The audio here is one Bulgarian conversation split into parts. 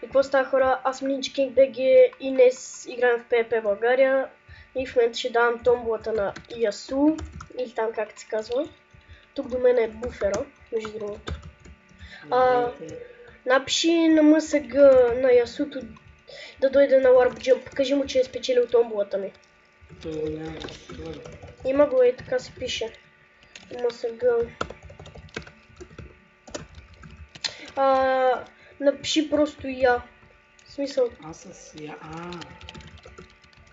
И какво става, хора? Аз съм Ninja King BG и днес играем в PvP България. И в момента ще давам томбулата на Ясу, или там как се казва. Тук до мен е буфера, между другото. Напиши на МСГ на Ясуто да дойде на Warp Jump. Кажи му, че е спечелил томбулата ми. Има го и така се пише. МСГ. Напиши просто я. В смисъл. Аз с я.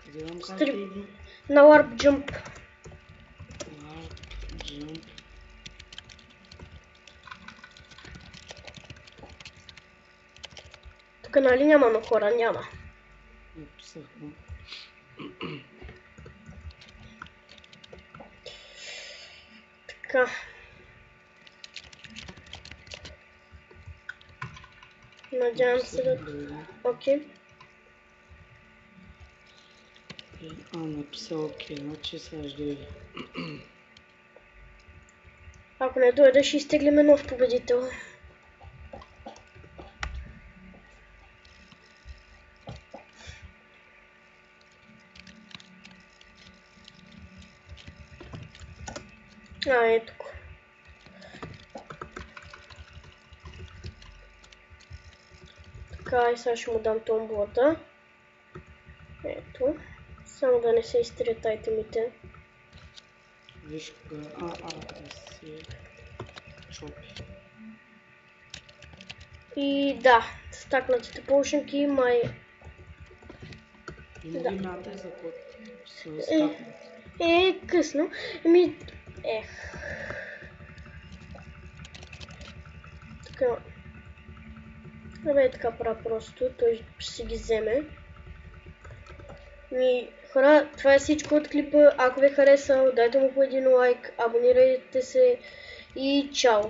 Къде вам как иди? На Warp Jump. Warp Jump. Тук нали няма, но хора няма. Написах му. Така. Надявам се да... Окей. Написал окей, значи сега ще дойде. Ако не дойде, ще изтеглиме нов победител. Ето го. Така, и сега ще му дам томбулата. Ето. Само да не се изтрият айтемите. Виж кога... да се чопи. И да, стакнатите полшенки май... Има ли мята за код? Са стакнати. Късно. Така. Абе, така правя просто. Той ще си ги вземе. Хора, това е всичко от клипа. Ако ви е харесал, дайте му по един лайк, абонирайте се и чао!